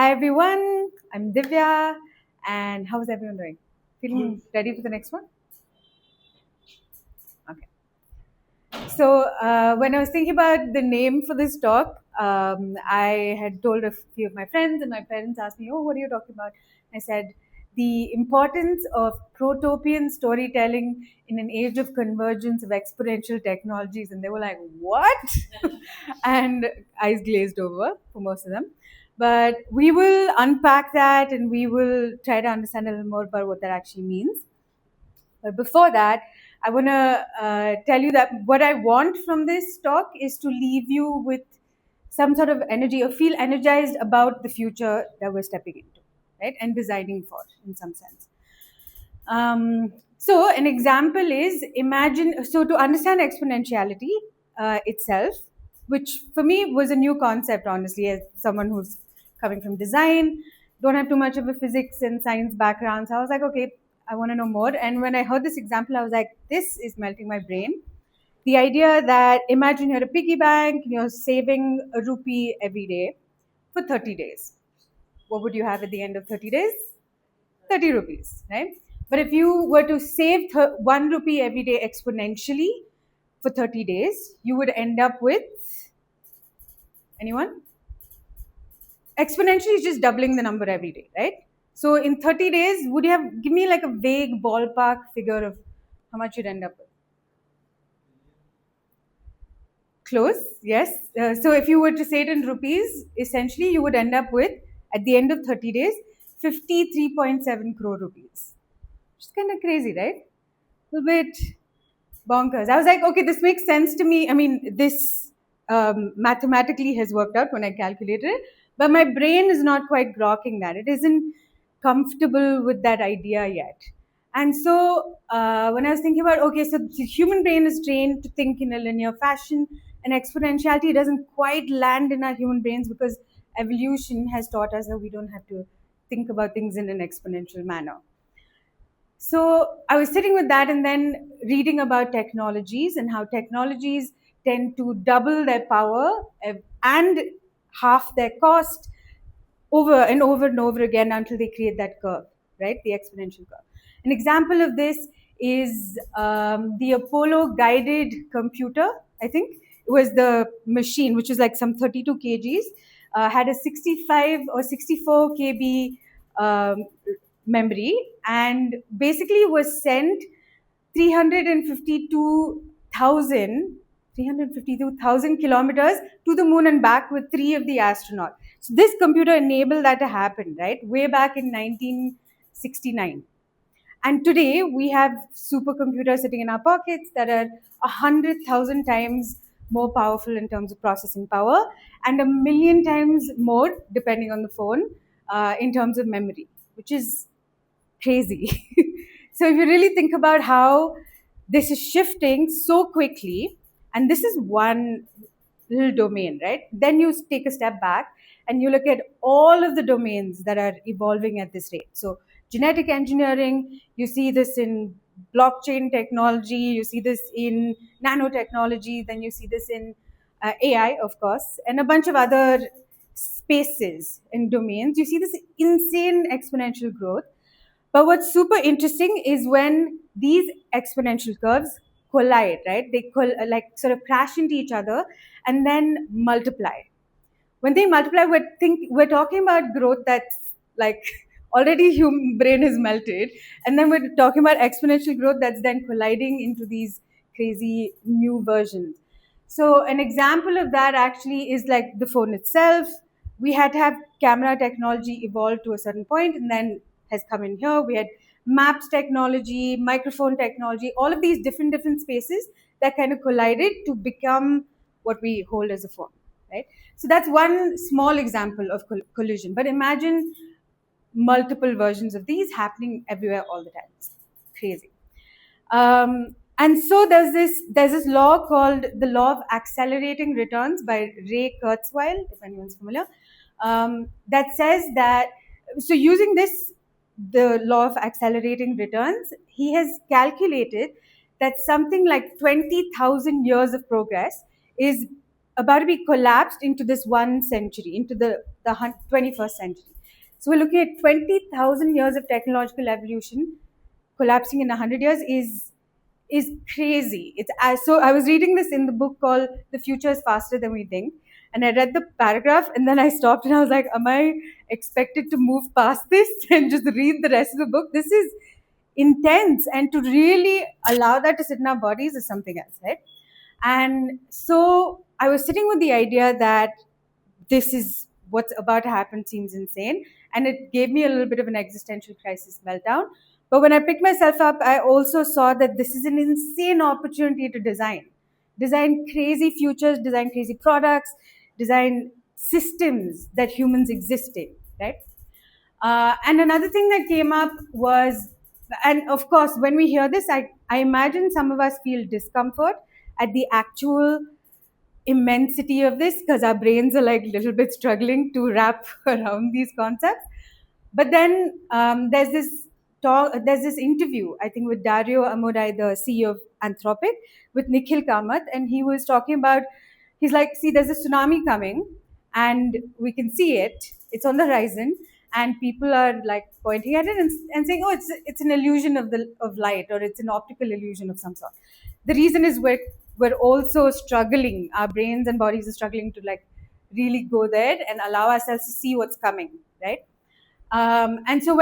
Hi everyone, I'm Divya, and how's everyone doing? Feeling ready for the next one? Okay. So when I was thinking about the name for this talk, I had told a few of my friends, and my parents asked me, "Oh, what are you talking about?" I said, "The importance of protopian storytelling in an age of convergence of exponential technologies," and they were like, "What?" and eyes glazed over for most of them. But we will unpack that, and we will try to understand a little more about what that actually means. But before that, I want to tell you that what I want from this talk is to leave you with some sort of energy or feel energized about the future that we're stepping into, right? And designing for in some sense. So, an example is imagine, so to understand exponentiality itself, which for me was a new concept, honestly, as someone who's coming from design, don't have too much of a physics and science background. So I was like, okay, I want to know more. And when I heard this example, I was like, this is melting my brain. The idea that imagine you're a piggy bank, you're saving a rupee every day for 30 days. What would you have at the end of 30 days? 30 rupees, right? But if you were to save 1 rupee every day exponentially for 30 days, you would end up with anyone? Exponentially is just doubling the number every day, right? So in 30 days, would you have give me like a vague ballpark figure of how much you'd end up with? Close, yes. So if you were to say it in rupees, essentially you would end up with, at the end of 30 days, 53.7 crore rupees. Which is kind of crazy, right? A little bit bonkers. I was like, okay, this makes sense to me. I mean, this mathematically has worked out when I calculated it, but my brain is not quite grokking that. It isn't comfortable with that idea yet. And so when I was thinking about, okay, so the human brain is trained to think in a linear fashion, and exponentiality doesn't quite land in our human brains because evolution has taught us that we don't have to think about things in an exponential manner. So I was sitting with that and then reading about technologies and how technologies tend to double their power and half their cost over and over and over again until they create that curve, right? The exponential curve. An example of this is the Apollo guided computer, I think. It was the machine, which is like some 32 kgs, had a 65 or 64 kb memory, and basically was sent 352,000 352,000 kilometers to the moon and back with 3 of the astronauts. So this computer enabled that to happen, right? Way back in 1969. And today we have supercomputers sitting in our pockets that are 100,000 times more powerful in terms of processing power and 1,000,000 times more, depending on the phone, in terms of memory, which is crazy. So if you really think about how this is shifting so quickly, and this is one little domain, right? Then you take a step back and you look at all of the domains that are evolving at this rate. So genetic engineering, you see this in blockchain technology, you see this in nanotechnology, then you see this in AI, of course, and a bunch of other spaces and domains. You see this insane exponential growth. But what's super interesting is when these exponential curves collide, right? They like sort of crash into each other and then multiply. When they multiply, we're talking about growth that's like already human brain is melted, and then we're talking about exponential growth that's then colliding into these crazy new versions. So an example of that actually is like the phone itself. We had to have camera technology evolve to a certain point, and then has come in here. We had maps technology, microphone technology, all of these different spaces that kind of collided to become what we hold as a phone, right? So that's one small example of collision. But imagine multiple versions of these happening everywhere all the time. It's crazy. And so there's this law called the law of accelerating returns by Ray Kurzweil, if anyone's familiar, that says that, so using this, the law of accelerating returns, he has calculated that something like 20,000 years of progress is about to be collapsed into this 1 century, into the the 21st century. So we're looking at 20,000 years of technological evolution collapsing in 100 years is crazy. So I was reading this in the book called The Future is Faster Than We Think, and I read the paragraph and then I stopped and I was like, am I expected to move past this and just read the rest of the book? This is intense, and to really allow that to sit in our bodies is something else, right? And so I was sitting with the idea that this is what's about to happen seems insane, and it gave me a little bit of an existential crisis meltdown. But when I picked myself up, I also saw that this is an insane opportunity to design crazy futures, design crazy products, design systems that humans exist in, right? And another thing that came up was, and of course, when we hear this, I imagine some of us feel discomfort at the actual immensity of this because our brains are like a little bit struggling to wrap around these concepts. But then there's this interview, I think, with Dario Amodei, the CEO of Anthropic, with Nikhil Kamath, and he was talking about, he's like, see, there's a tsunami coming, and we can see it. It's on the horizon, and people are like pointing at it and saying, oh, it's an illusion of light, or it's an optical illusion of some sort. The reason is we're also struggling. Our brains and bodies are struggling to like really go there and allow ourselves to see what's coming, right? And so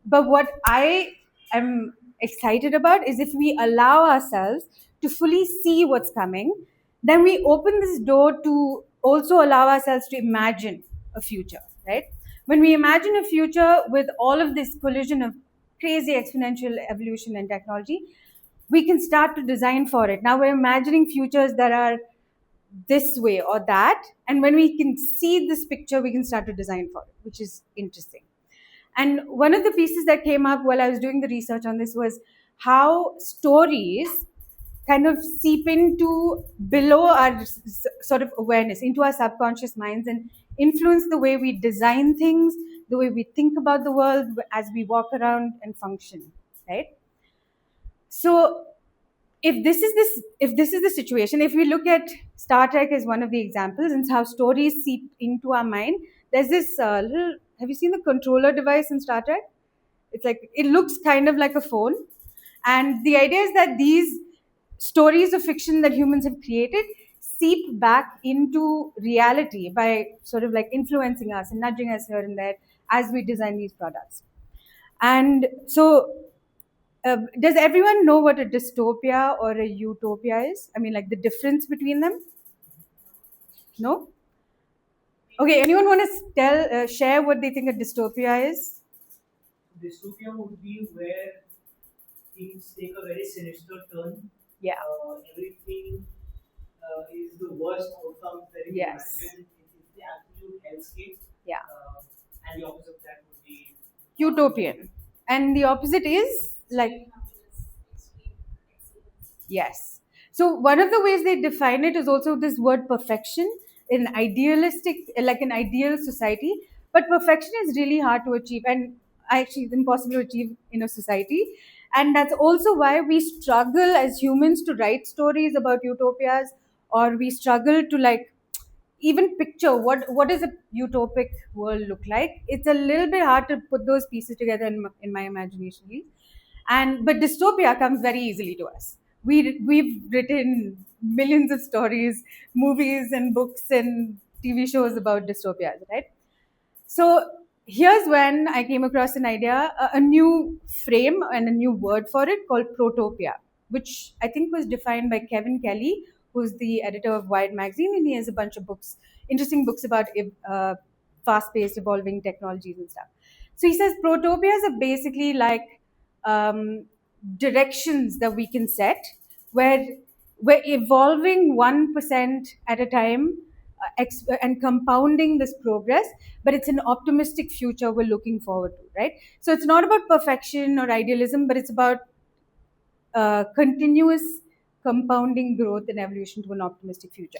but what I am excited about is if we allow ourselves to fully see what's coming, then we open this door to also allow ourselves to imagine a future, right? When we imagine a future with all of this collision of crazy exponential evolution and technology, we can start to design for it. Now we're imagining futures that are this way or that, and when we can see this picture, we can start to design for it, which is interesting. And one of the pieces that came up while I was doing the research on this was how stories kind of seep into below our sort of awareness, into our subconscious minds, and influence the way we design things, the way we think about the world as we walk around and function, right? So if this is the situation, if we look at Star Trek as one of the examples and how stories seep into our mind, there's this little, have you seen the controller device in Star Trek? It's like, it looks kind of like a phone, and the idea is that these stories of fiction that humans have created seep back into reality by sort of like influencing us and nudging us here and there as we design these products. And so does everyone know what a dystopia or a utopia is? I mean, like the difference between them? No? Okay, anyone want to share what they think a dystopia is? Dystopia would be where things take a very sinister turn. Yeah. Everything is the worst outcome that you Yes. imagine. It's the absolute hellscape. Yeah. And the opposite of that would be Utopian. And the opposite is like, yes. So one of the ways they define it is also this word perfection, in idealistic, like an ideal society. But perfection is really hard to achieve, and actually it's impossible to achieve in a society. And that's also why we struggle as humans to write stories about utopias, or we struggle to like even picture what does a utopic world look like. It's a little bit hard to put those pieces together in my imagination. And but dystopia comes very easily to us. We've written millions of stories, movies and books and TV shows about dystopias, right? So here's when I came across an idea, a new frame and a new word for it called protopia, which I think was defined by Kevin Kelly, who's the editor of Wired magazine, and he has a bunch of books, interesting books about fast-paced, evolving technologies and stuff. So he says protopias are basically like directions that we can set, where we're evolving 1% at a time, and compounding this progress, but it's an optimistic future we're looking forward to, right? So it's not about perfection or idealism, but it's about continuous compounding growth and evolution to an optimistic future.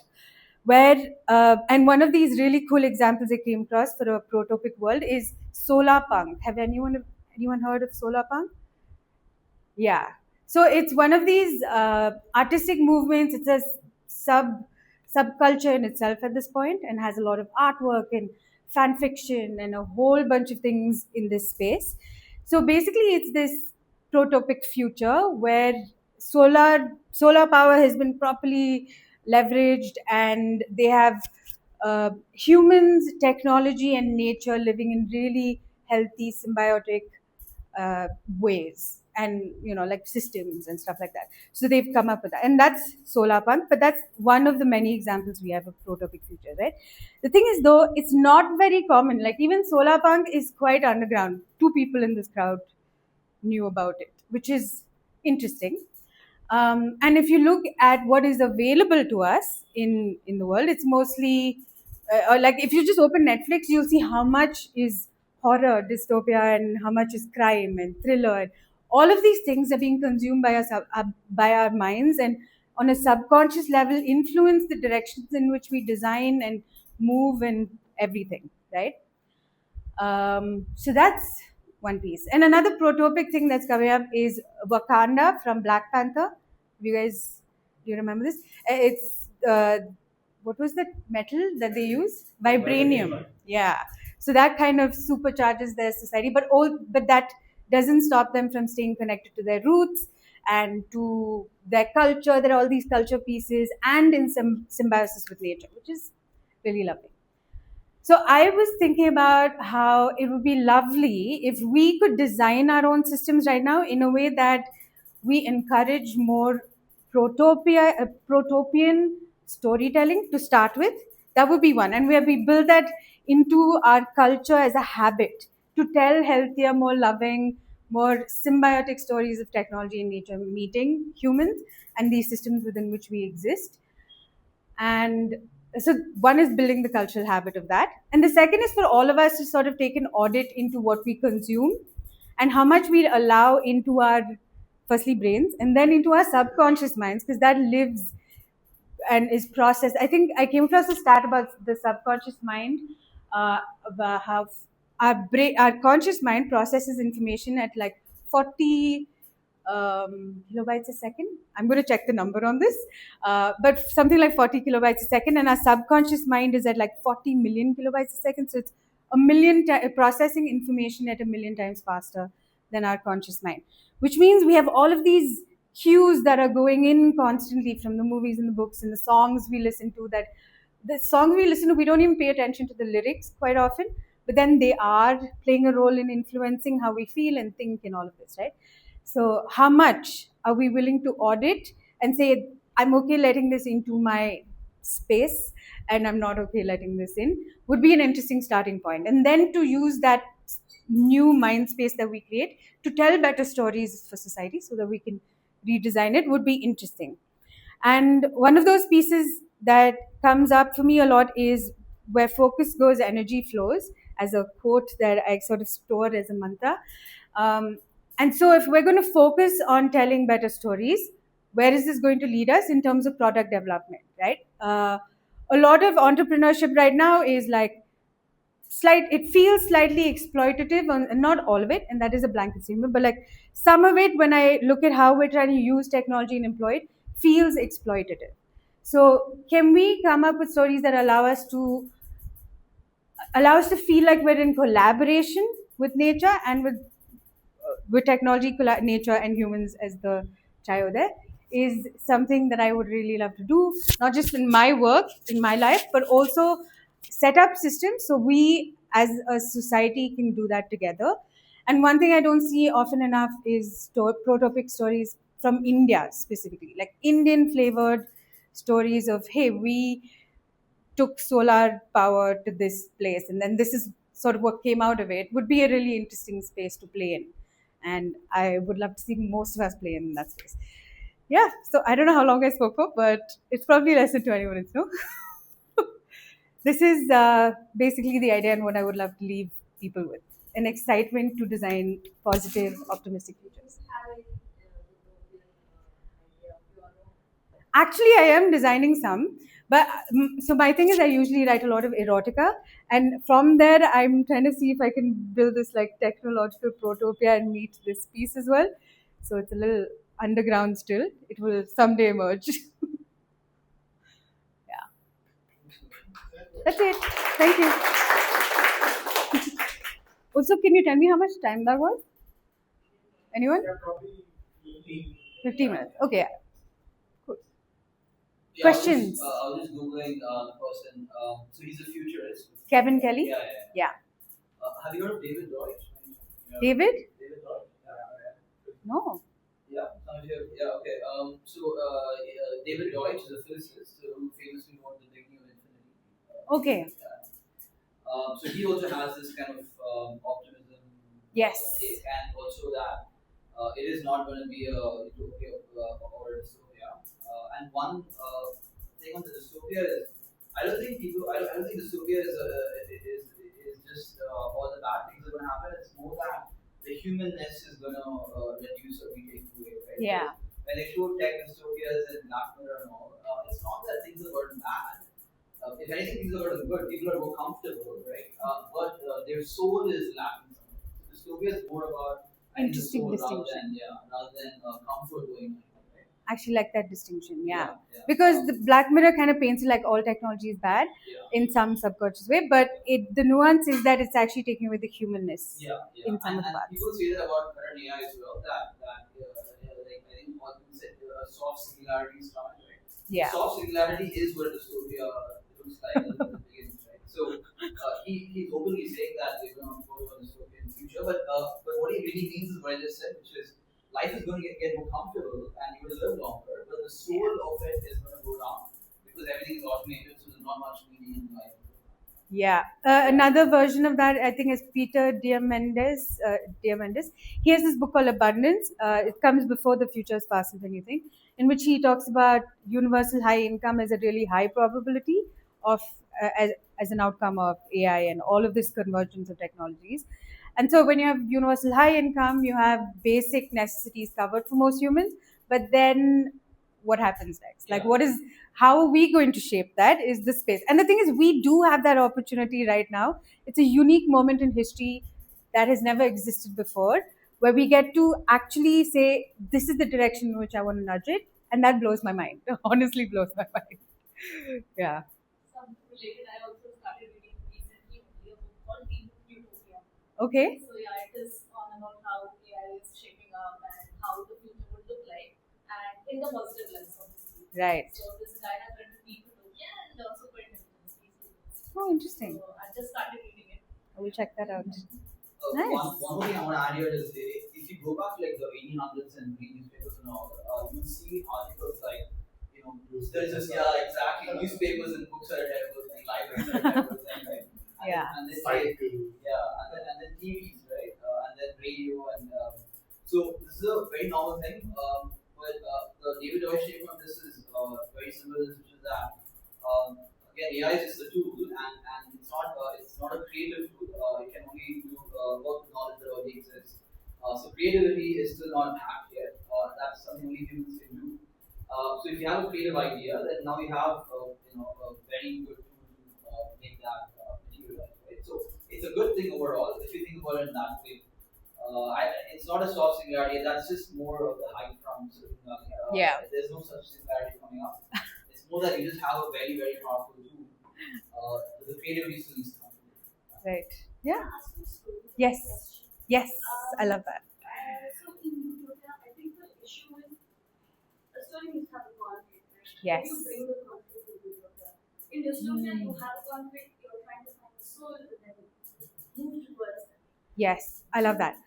Where and one of these really cool examples I came across for a protopic world is solar punk. Have anyone heard of solar punk? Yeah. So it's one of these artistic movements. It's a subculture in itself at this point, and has a lot of artwork and fan fiction and a whole bunch of things in this space. So basically, it's this protopic future where solar power has been properly leveraged, and they have humans, technology, and nature living in really healthy, symbiotic ways, and like systems and stuff like that. So they've come up with that, and that's solar punk. But that's one of the many examples we have of protopic future, right? The thing is, though, it's not very common. Like, even solar punk is quite underground. Two people in this crowd knew about it, which is interesting. And if you look at what is available to us in the world, it's mostly like, if you just open Netflix, you'll see how much is horror, dystopia, and how much is crime and thriller. And all of these things are being consumed by by our minds, and on a subconscious level influence the directions in which we design and move and everything, right? So that's one piece. And another protopic thing that's coming up is Wakanda from Black Panther. Do you remember this? It's what was that metal that they use? Vibranium. Yeah. So that kind of supercharges their society, but that doesn't stop them from staying connected to their roots and to their culture. There are all these culture pieces and in some symbiosis with nature, which is really lovely. So I was thinking about how it would be lovely if we could design our own systems right now in a way that we encourage more protopian storytelling to start with. That would be one, and where we build that into our culture as a habit to tell healthier, more loving, more symbiotic stories of technology and nature meeting humans and these systems within which we exist. And so one is building the cultural habit of that, and the second is for all of us to sort of take an audit into what we consume and how much we allow into our, firstly, brains, and then into our subconscious minds, because that lives and is processed. I think I came across a stat about the subconscious mind, about how our conscious mind processes information at like 40 kilobytes a second. I'm going to check the number on this, but something like 40 kilobytes a second, and our subconscious mind is at like 40 million kilobytes a second. So it's processing information at a million times faster than our conscious mind, which means we have all of these cues that are going in constantly from the movies and the books and the songs we listen to. That the songs we listen to, we don't even pay attention to the lyrics quite often, but then they are playing a role in influencing how we feel and think and all of this, right? So, how much are we willing to audit and say, I'm okay letting this into my space and I'm not okay letting this in, would be an interesting starting point. And then to use that new mind space that we create to tell better stories for society so that we can redesign it would be interesting. And one of those pieces that comes up for me a lot is where focus goes, energy flows, as a quote that I sort of store as a mantra. And so, if we're going to focus on telling better stories, where is this going to lead us in terms of product development, right? A lot of entrepreneurship right now is like it feels slightly exploitative, and not all of it, and that is a blanket statement, but like some of it, when I look at how we're trying to use technology and employ it, feels exploitative. So can we come up with stories that allow us to feel like we're in collaboration with nature and with technology, nature and humans as the trio there, is something that I would really love to do, not just in my work, in my life, but also set up systems so we as a society can do that together. And one thing I don't see often enough is protopic stories from India specifically, like Indian flavored stories of, hey, we took solar power to this place and then this is sort of what came out of it, would be a really interesting space to play in. And I would love to see most of us play in that space. Yeah, so I don't know how long I spoke for, but it's probably less than 20 minutes, no? This is basically the idea and what I would love to leave people with, an excitement to design positive, optimistic futures. Actually, I am designing some, but so my thing is I usually write a lot of erotica, and from there I'm trying to see if I can build this like technological protopia and meet this piece as well. So it's a little underground still. It will someday emerge. Yeah, that's it. Thank you. Also, can you tell me how much time that was? Anyone? Yeah, probably 15. 50 minutes. Okay. Cool. Yeah, Questions? I was just googling the person. So he's a futurist. Kevin Kelly? Yeah, yeah. Yeah. Have you heard of David Deutsch? Yeah. David? David Deutsch. Yeah. No. Yeah. Some of you. Yeah. Okay. David Deutsch is a physicist who famously wrote The Beginning of Infinity. Okay. Yeah. So he also has this kind of optimism. Yes. Take, and also that it is not going to be a utopia or a dystopia. And one thing on the dystopia is, I don't think dystopia is just all the bad things are going to happen. It's more that the humanness is going to reduce or be taken away, right? Yeah. When they show tech dystopias and Black Mirror and all, it's not that things are going bad. If anything, things are going good. People are more comfortable, right? But their soul is lacking something. Dystopia is more about Interesting the soul distinction. rather than comfort going on. Right? Actually like that distinction, yeah. Yeah. Because the Black Mirror kind of paints it like all technology is bad Yeah. in some subconscious way, but the nuance is that it's actually taking away the humanness Yeah. in some of the And parts. people say that about current AI as well. Like I think what people said, soft singularity is coming, right? Yeah. Soft singularity is what dystopia looks like in the beginning, right? So he's openly saying that they're going to go to a dystopian future, but what he really means is what I just said, which is life is going to get more comfortable and you're going to live longer, but the soul of it is going to go down because everything is automated, so there's not much meaning in life. Yeah. Another version of that, I think, is Peter Diamandis. Diamandis. He has this book called Abundance. It comes before The Future is Faster Than You Think, in which he talks about universal high income as a really high probability of as an outcome of AI and all of this convergence of technologies. And so, when you have universal high income, you have basic necessities covered for most humans. But then, what happens next? Like, Yeah. what is how are we going to shape that is the space. And the thing is, we do have that opportunity right now. It's a unique moment in history that has never existed before, where we get to actually say, this is the direction in which I want to nudge it. And that blows my mind. Honestly, blows my mind. Yeah. Some related, I also started reading recently only a book called Utopia. Okay. So yeah, it is on about how AI is shaping up and how the future would look like, and in the positive lens, obviously. Right. So this guy has written Utopia and also quite intelligence. Oh, interesting. So I just started reading it. I will check that out. One more thing I want to add here is if you go back to like the 1800s and read newspapers and all, you'll see articles like, there's just, exactly, newspapers and books are terrible, and libraries are terrible, right? Yeah. And then and then TVs, right? And then radio, and so this is a very normal thing. But the David Deutsch take on this is very similar, which is that again, AI is just a tool, and it's not a creative tool. It can only do work with knowledge that already exists. So creativity is still not hacked yet. That's something only humans can do. So if you have a creative idea, then now you have a very good tool to make that materialize. Right? So it's a good thing overall if you think about it in that way. It's not a soft singularity. That's just more of the hype from Silicon Valley. Yeah. There's no such singularity coming up. It's more that you just have a very very powerful tool. The creativity still needs to come. Right. Yeah. Can I ask you a story? Yes. Question? Yes. I love that. So in Utopia, I think the issue is a story needs to have a conflict. Right? Yes. You bring the conflict in Utopia. In dystopia, you have a conflict. You're trying to find the soul, but then move towards it. Yes. I love that.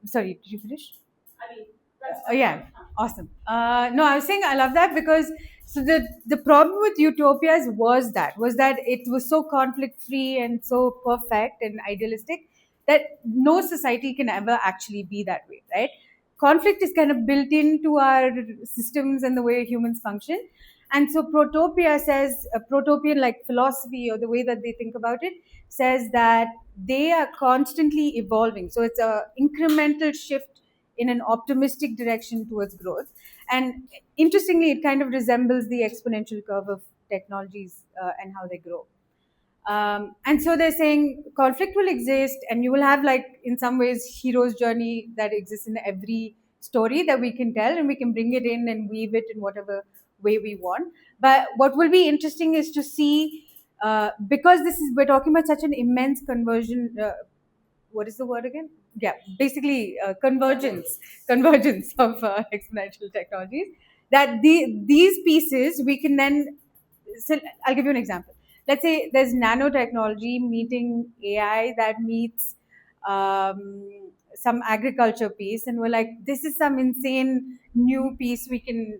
Sorry, did you finish? I mean, that's Yeah, awesome. No, I was saying I love that because so the problem with utopias was that it was so conflict free and so perfect and idealistic that no society can ever actually be that way, right? Conflict is kind of built into our systems and the way humans function. And so protopia says, protopian like philosophy or the way that they think about it says that they are constantly evolving. So it's a incremental shift in an optimistic direction towards growth. And interestingly, it kind of resembles the exponential curve of technologies and how they grow. And so they're saying conflict will exist, and you will have, like, in some ways, hero's journey that exists in every story that we can tell, and we can bring it in and weave it in whatever way we want. But what will be interesting is to see, because we're talking about such an immense conversion, what is the word again? Yeah, basically convergence of exponential technologies. That these pieces we can then. So I'll give you an example. Let's say there's nanotechnology meeting AI that meets some agriculture piece, and we're like, this is some insane new piece we can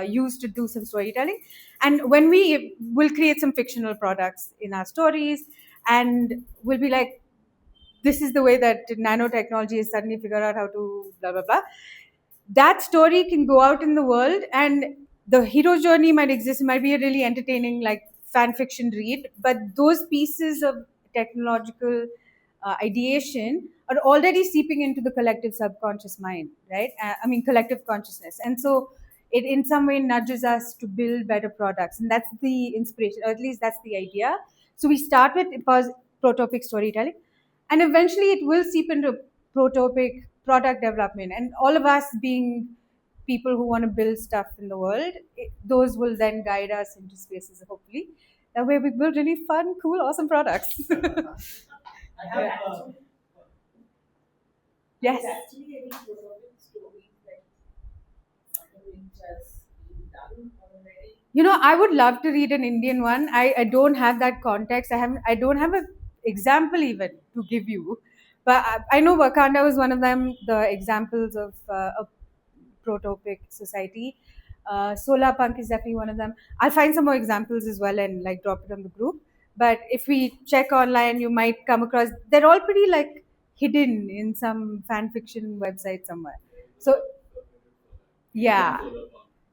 use to do some storytelling. And when we will create some fictional products in our stories, and we'll be like, this is the way that nanotechnology has suddenly figured out how to blah blah blah. That story can go out in the world, and the hero's journey might exist. It might be a really entertaining like fan fiction read, but those pieces of technological ideation are already seeping into the collective subconscious mind, right? I mean, collective consciousness, and so it in some way nudges us to build better products, and that's the inspiration, or at least that's the idea. So we start with protopic storytelling, and eventually it will seep into protopic product development, and all of us being people who want to build stuff in the world, those will then guide us into spaces, hopefully that way we build really fun, cool, awesome products. I have Yeah. Yes. Yes. Actually, any prototype stories like something which has been done already. You know, I would love to read an Indian one. I don't have that context. I don't have an example even to give you, but I know Wakanda was one of them. The examples of a protopic society. Solar Punk is definitely one of them. I'll find some more examples as well and like drop it on the group. But if we check online, you might come across. They're all pretty like hidden in some fan fiction website somewhere. So yeah,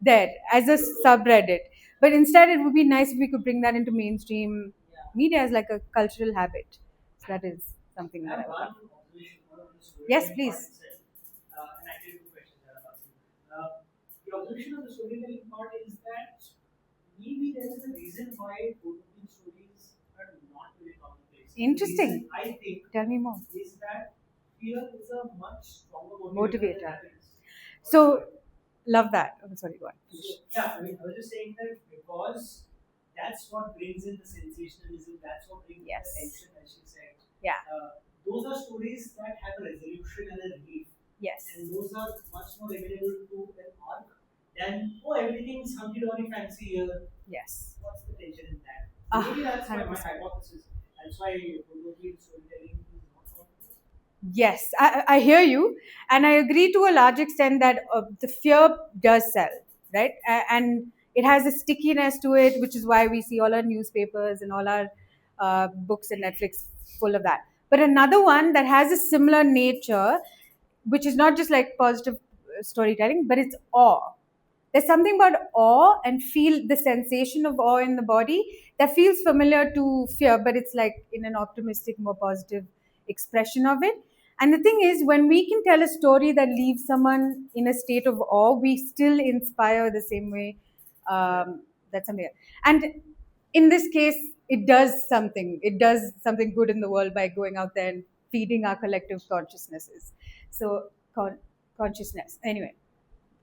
there as a subreddit. But instead, it would be nice if we could bring that into mainstream media as like a cultural habit. So that is something I that I have would one love. observation, one of the Yes, storytelling please. part itself, and actually two questions that I'm asking. The observation of the storytelling part is that maybe there is a reason why prototyping stories are not very commonplace. The Interesting. reason I think Tell me more. is that fear is a much stronger Motivator. than happiness. So, love that. I'm sorry, go on. So, yeah, I mean, I was just saying that because that's what brings in the sensationalism, that's what brings Yes. in the tension, as she said. Yeah. Those are stories that have a resolution and a relief, Yes. and those are much more available to an arc than, oh, everything's hunky dory fancy here. Yes. What's the tension in that? Ah, Maybe that's my 100%. hypothesis. That's why prototyping storytelling is not common. Yes, I hear you. And I agree to a large extent that the fear does sell, right? And it has a stickiness to it, which is why we see all our newspapers and all our books and Netflix full of that. But another one that has a similar nature, which is not just like positive storytelling, but it's awe. There's something about awe and feel the sensation of awe in the body that feels familiar to fear, but it's like in an optimistic, more positive expression of it. And the thing is, when we can tell a story that leaves someone in a state of awe, we still inspire the same way. That's something. And in this case, it does something. It does something good in the world by going out there and feeding our collective consciousnesses. So consciousness. Anyway,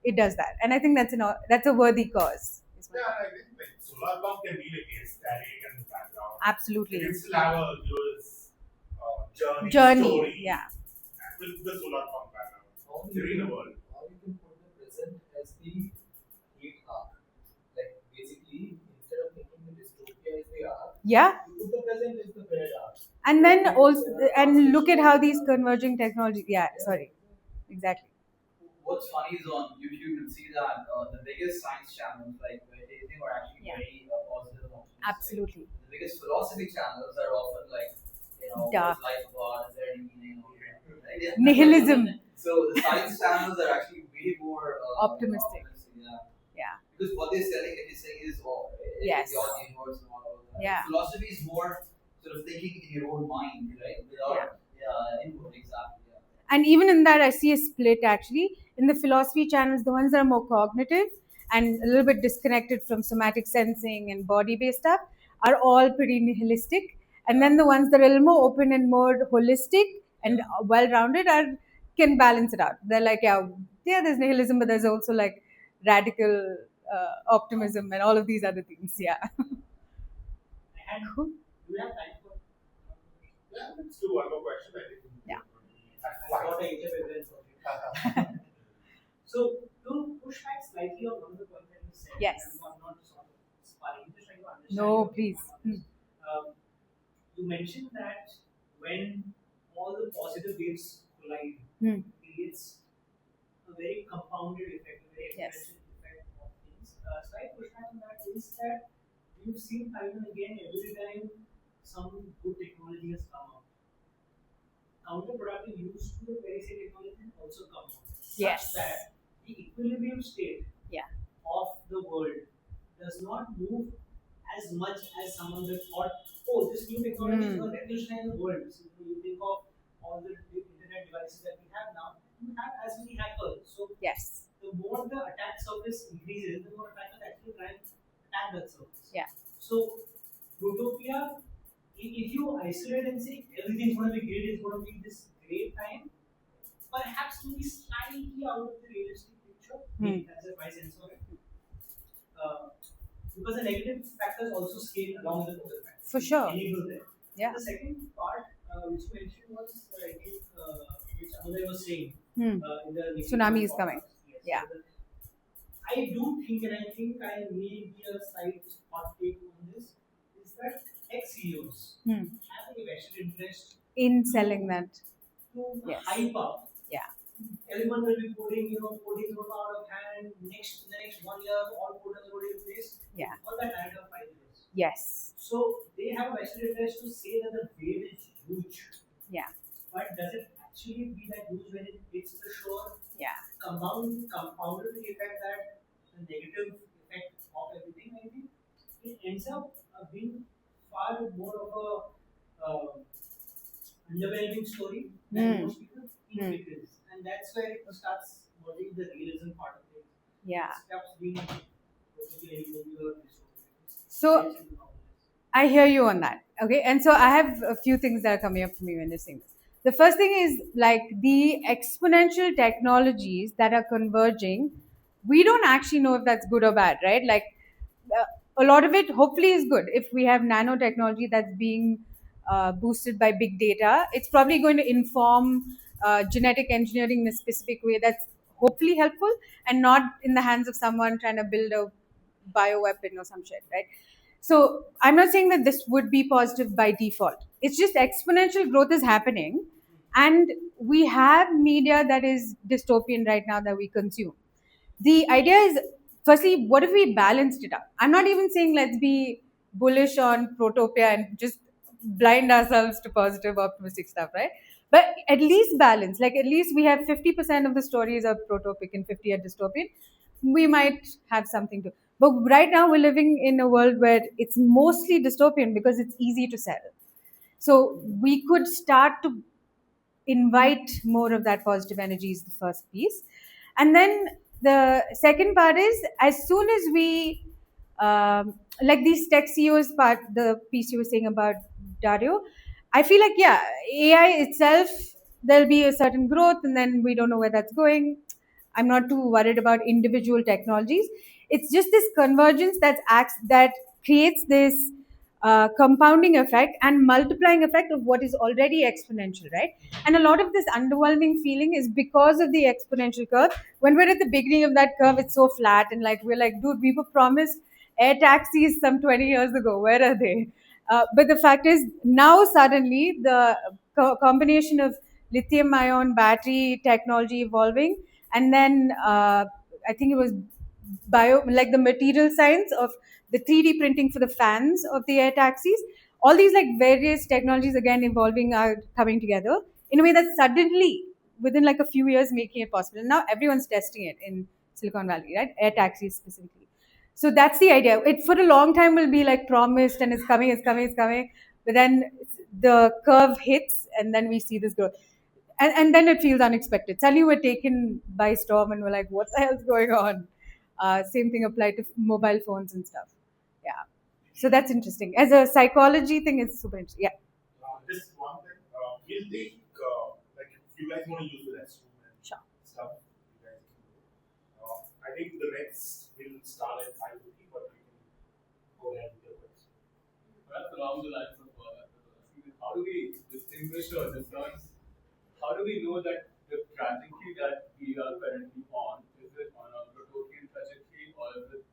it does that, and I think that's a worthy cause. Yeah, I think like solar pump can be like aesthetic and the background. Absolutely. You can still have a yours Journey, story yeah. with the solar pump background. Or Theory in the world. or you can put the present as the hate arc. Like basically, instead of thinking the dystopia is the arc, Yeah, you put the present as the bad arc. and then also, and look at how these converging technologies. Yeah, sorry, exactly. What's funny is on YouTube you'll see that the biggest science channels like where they think are actually Yeah. very positive and optimistic. Absolutely. The biggest philosophy channels are often like, Dark. what's life about? Is there any meaning? Right? Nihilism. So the science channels are actually way more Optimistic. Yeah. Yeah. Because what they're selling and they're saying is, Yes. your universe and all of that. Yeah. Philosophy is more sort of thinking in your own mind, right? Without input, exactly. Yeah. And even in that, I see a split actually. In the philosophy channels, the ones that are more cognitive and a little bit disconnected from somatic sensing and body based stuff are all pretty nihilistic. And then the ones that are a little more open and more holistic and well rounded can balance it out. They're like, yeah, there's nihilism, but there's also like radical optimism and all of these other things. Yeah. And Cool. do we have time for? Yeah, let's do one more question. I think. Yeah. got a HF evidence of it. So to push back slightly on one of the points that you said, Yes. I'm not sort of sparring, just trying to understand. No, your please. point on this. You mentioned that when all the positive waves collide, Hmm. creates a very compounded effect, a very Yes. exponential effect of things. Slight pushback on that is that you've seen time and again every time some good technology has come out, counterproductive use to the very same technology also come out. Yes. Such that the equilibrium state Yeah. of the world does not move as much as someone would thought, oh, this new technology is going to revolutionize the world. So you think of all the internet devices that we have now, you have as many hackers. So Yes. the more the attack surface increases, the more attackers actually try and attack that surface. Yeah. So Utopia, if you isolate and say everything's going to be great, it's going to be this great time, perhaps to be slightly out of the realistic picture. That's my sense of it. Because the negative factors also scale along with the positive factors. For sure. Enable them. Yeah. The second part, which you mentioned, was I think which Anuday was saying Hmm. in the Tsunami is podcast. coming. Yes. Yeah. So I do think, and I think I may be a slight hot take on this, is that ex-CEOs have a vested interest In selling that. to Yes. hype up. Yeah. Everyone will be coding out of hand. In the next 1 year, all coders will be replaced. Yeah. All that added up 5 years. Yes. So they have a vested interest to say that the wave is huge. Yeah. But does it actually be that huge when it hits the shore? Yeah. Compounded the effect that the negative effect of everything, I think it ends up being far more of a underwhelming story than most people think it is. And that's where it starts merging the realism part of things. Yeah. It stops being totally regular. So I hear you on that. Okay. And so I have a few things that are coming up for me when you're saying this. The first thing is like the exponential technologies that are converging. We don't actually know if that's good or bad, right? Like a lot of it hopefully is good. If we have nanotechnology that's being boosted by big data, it's probably going to inform genetic engineering in a specific way that's hopefully helpful and not in the hands of someone trying to build a bioweapon or some shit, right? So I'm not saying that this would be positive by default. It's just exponential growth is happening, and we have media that is dystopian right now that we consume. The idea is, firstly, what if we balanced it out? I'm not even saying let's be bullish on Protopia and just blind ourselves to positive, optimistic stuff, right? But at least balance. Like at least we have 50% of the stories are protopic and 50 are dystopian. We might have something to. But right now we're living in a world where it's mostly dystopian because it's easy to sell. So we could start to invite more of that positive energy is the first piece. And then the second part is as soon as we like these tech CEOs part, the piece you were saying about Dario, I feel like yeah, AI itself there'll be a certain growth and then we don't know where that's going. I'm not too worried about individual technologies. It's just this convergence that creates this compounding effect and multiplying effect of what is already exponential, right? And a lot of this underwhelming feeling is because of the exponential curve. When we're at the beginning of that curve, it's so flat, and like we're like, dude, we were promised air taxis some 20 years ago. Where are they? But the fact is, now suddenly the combination of lithium-ion battery technology evolving, and then I think it was like the material science of the 3D printing for the fans of the air taxis. All these like various technologies again evolving are coming together in a way that suddenly within like a few years making it possible. And now everyone's testing it in Silicon Valley, right? Air taxis specifically. So that's the idea. It for a long time will be like promised and it's coming, it's coming, it's coming. But then the curve hits and then we see this growth. And then it feels unexpected. Suddenly we're taken by storm and we're like, what the hell's going on? Same thing applied to mobile phones and stuff. Yeah. So that's interesting. As a psychology thing, it's super interesting. Yeah. Just one thing. We'll take, like, if you guys want to use the restroom and Sure. stuff, you guys can do. I think the next will start at 5:50, but we can go ahead with your question. Perhaps along the lines of how do we distinguish or discern? How do we know that trajectory that we are currently on? Is it on a utopian trajectory or is it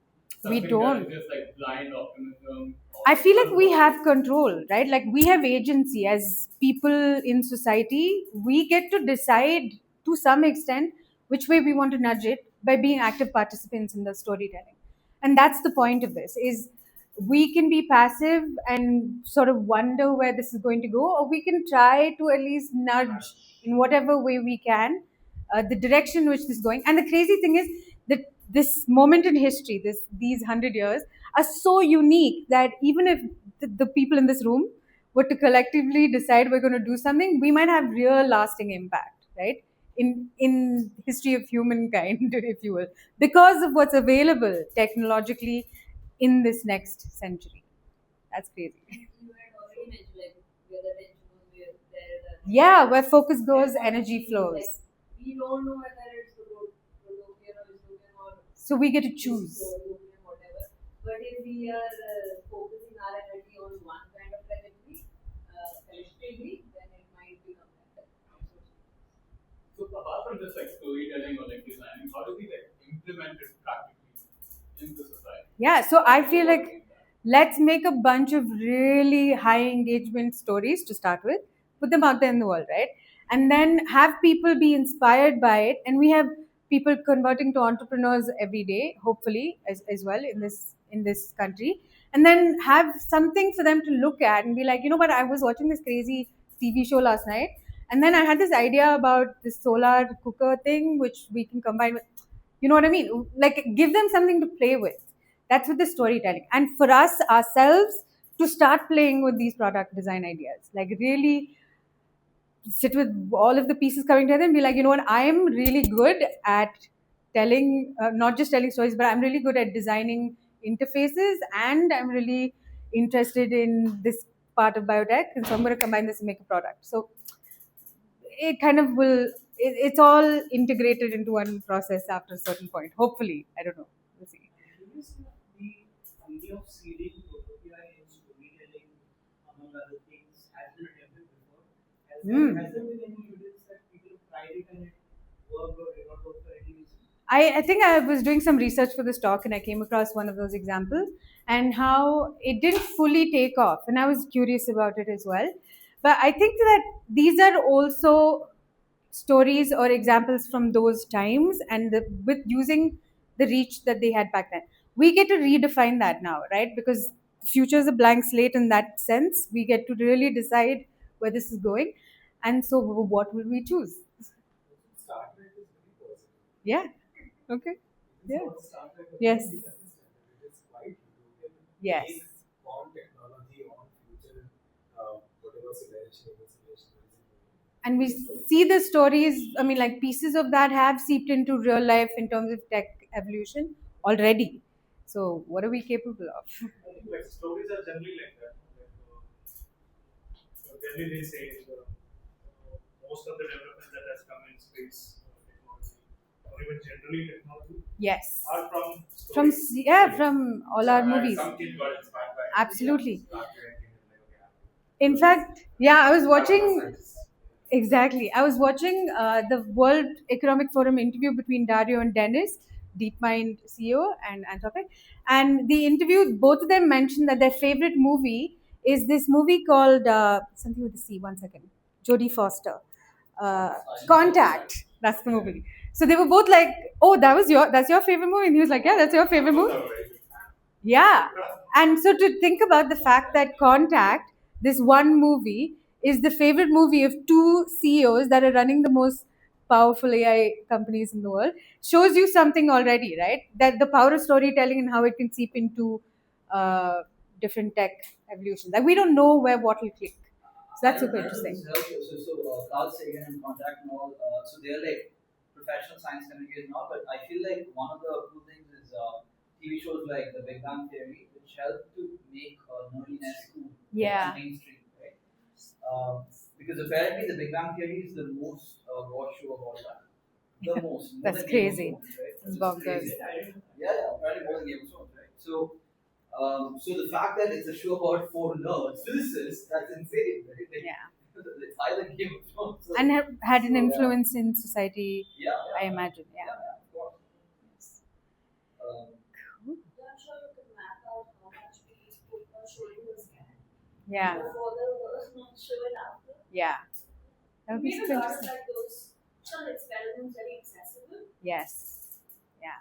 We something don't. that is just like blind optimism? I feel like we have control, right? Like we have agency as people in society. We get to decide to some extent which way we want to nudge it by being active participants in the storytelling. And that's the point of this is we can be passive and sort of wonder where this is going to go, or we can try to at least nudge in whatever way we can the direction in which this is going. And the crazy thing is that this moment in history, these 100 years, are so unique that even if the people in this room were to collectively decide we're going to do something, we might have real lasting impact, right? In history of humankind, if you will, because of what's available technologically in this next century. That's crazy. You had already mentioned like where the tension was, where there Yeah, where focus goes, energy flows. Like, we don't know whether it's utopian or dystopian or So we get to choose. dystopian, whatever. But if we are focusing our energy on one kind of trajectory, collectively, then it might become better. So apart from just like storytelling or like designing, how do we like implement it practically in the society? Yeah, so I feel like let's make a bunch of really high engagement stories to start with, put them out there in the world, right? And then have people be inspired by it. And we have people converting to entrepreneurs every day, hopefully, as well in this country. And then have something for them to look at and be like, you know what, I was watching this crazy TV show last night. And then I had this idea about this solar cooker thing, which we can combine with, you know what I mean? Like give them something to play with. That's with the storytelling. And for us ourselves to start playing with these product design ideas, like really sit with all of the pieces coming together and be like, you know what, I am really good at telling, not just telling stories, but I'm really good at designing interfaces, and I'm really interested in this part of biotech, and so I'm going to combine this and make a product. So it kind of will. It's all integrated into one process after a certain point. Hopefully, I don't know. We'll see. The idea of seeding utopia in storytelling, among other things, has been attempted before. Has there been any evidence that people have tried it and it worked or did not work for any reason? I think I was doing some research for this talk and I came across one of those examples and how it didn't fully take off. And I was curious about it as well. But I think that these are also stories or examples from those times and with using the reach that they had back then. We get to redefine that now, right? Because the future is a blank slate in that sense. We get to really decide where this is going. And so, what will we choose? Star Trek is very positive. Yeah. Okay. It is Yeah. not Star Trek, but Yes. it is understandable. It is quite utopian. Yes. Based on technology, on future, whatever civilization is And we see the stories, I mean, like pieces of that have seeped into real life in terms of tech evolution already. So, what are we capable of? I think like stories are generally like that. Generally they say most of the development that has come in space technology, or even generally technology, Yes. are from From stories. from all our movies. Some kid got inspired by it. Absolutely. Star Trek and like, okay, In fact, yeah, I was I'm watching. a scientist. Exactly. I was watching the World Economic Forum interview between Dario and Dennis, DeepMind CEO and Anthropic. And the interview, both of them mentioned that their favorite movie is this movie called something with the C. One second. Jodie Foster. Contact. That's the movie. So they were both like, "Oh, that's your favorite movie," and he was like, "Yeah, that's your favorite movie." Also a very big fan. Yeah. And so to think about the fact that Contact, this one movie, is the favorite movie of two CEOs that are running the most powerful AI companies in the world, shows you something already, right? That the power of storytelling and how it can seep into different tech evolutions. Like we don't know where what will click. So that's super interesting. So Carl Sagan and Contact and all, so they're like professional science communicators now, but I feel like one of the cool things is TV shows like The Big Bang Theory, which help to make nerdiness cool. Yeah. Mainstream, right? Because apparently The Big Bang Theory is the most watched show of all time. The most. More That's than Game of crazy. Thrones, right? It's Which is bonkers. crazy. Yeah, apparently more than Game of Thrones, right? So the fact that it's a show about four nerds, physicists, that's insane, right? Like, Yeah. It's either Game of Thrones. And have had an influence in society, Yeah, I imagine. Yeah. of course. Um, I'm sure you can map out how much we put on showing the scan. Yeah. Before the not show it after. Yeah. That would be Made super a lot of interesting. like those some experiments very accessible. Yes. Yeah.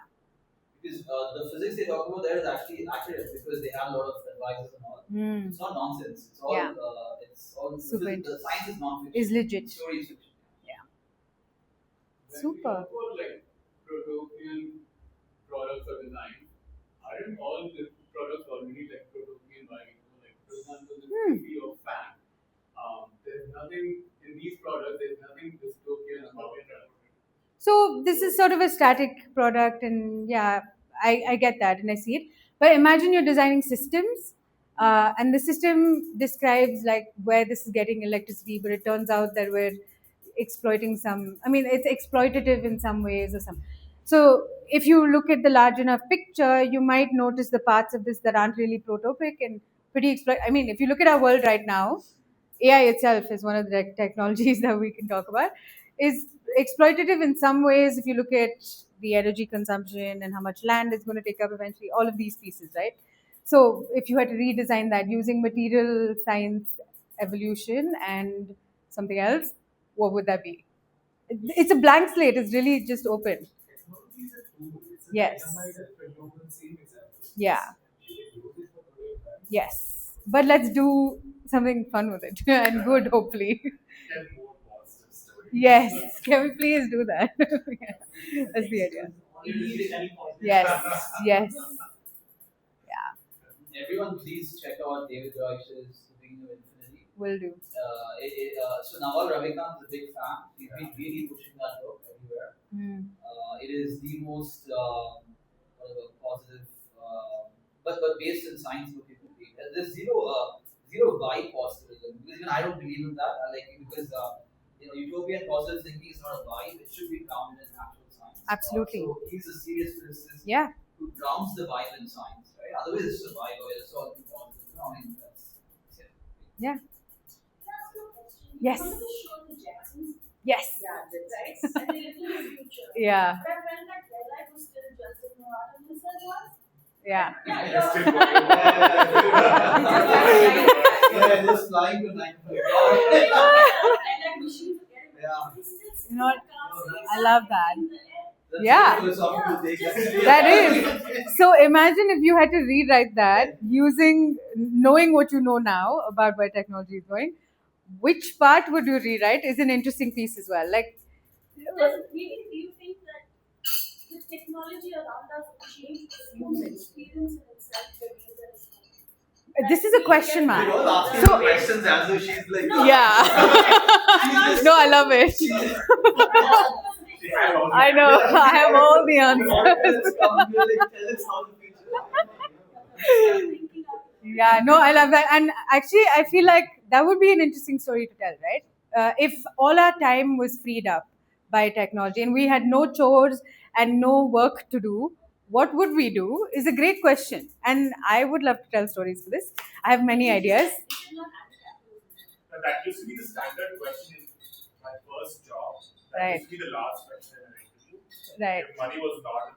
because the physics they talk about there is actually accurate because they have a lot of advices and all. Mm. It's not nonsense. It's all. Yeah. It's all. Super The science is non-fiction. Is legit. Story is fiction. When Super. we talk about like protopian products or design, aren't all the products already like protopian by like for example the TV or fan? There's nothing in these products. There's nothing dystopian about it. So this is sort of a static product, and yeah, I get that and I see it. But imagine you're designing systems, and the system describes like where this is getting electricity, but it turns out that we're exploiting some. I mean, it's exploitative in some ways or some. So if you look at the large enough picture, you might notice the parts of this that aren't really protopic and pretty exploit. I mean, if you look at our world right now, AI itself is one of the technologies that we can talk about, is exploitative in some ways if you look at the energy consumption and how much land it's going to take up eventually, all of these pieces, right? So if you had to redesign that using material science evolution and something else, what would that be? It's a blank slate, it's really just open. Technology is a tool. It's a Yes. dynamite that can open same example. Yeah. You can use it for good and bad. Yes. But let's do something fun with it and good, hopefully. Get more positive stories. Yes. Can we please do that? Yeah. That's the idea. You need it any point. Yes. Yes. Everyone, please check out David Joyce's The Beginning of Infinity. Will do. So Naval Ravikant is a big fan. He's been really pushing that book everywhere. Mm. It is the most whatever, positive, but based in science book you can read. There's zero vibe positivism because even I don't believe in that. I like it because utopian positive thinking is not a vibe. It should be grounded in actual science. Absolutely. So he's a serious physicist Yeah. who grounds the vibe in science, right? Otherwise, it's a vibe or it's all too positive. No, I mean that's it. Yeah. Can I ask you a question? Yes. You wanted to show the Jacksons, Yes. right? And they live in the future. Yeah. But I felt like their life was still just as monotonous as was. Yeah. It's still Yeah. going Yeah, just flying to 9 And like machines are getting Yeah. they still sit You know what? in cars, I love that. in the air. That's Yeah. a philosophical take. That is. So imagine if you had to rewrite that using knowing what you know now about where technology is going. Which part would you rewrite is an interesting piece as well. Like, Maybe do you think that the technology around us will change the human experience in itself the user is this is a question We're mark. all asking So- questions as though she's like. Yeah. No, I love it. I know. I have all the answers. Yeah, no, I love that. And actually, I feel like that would be an interesting story to tell, right? If all our time was freed up by technology and we had no chores and no work to do, what would we do is a great question. And I would love to tell stories for this. I have many ideas. That used to be the standard question in my first job. That Right. used to be the last question in an interview. Right. If money was not,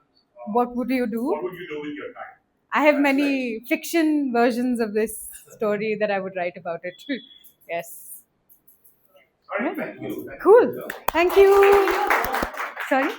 What would you what do? would you do with your time? I have many fiction versions of this story that I would write about it. Yes. All right, thank you. Cool. Thank you. Sorry?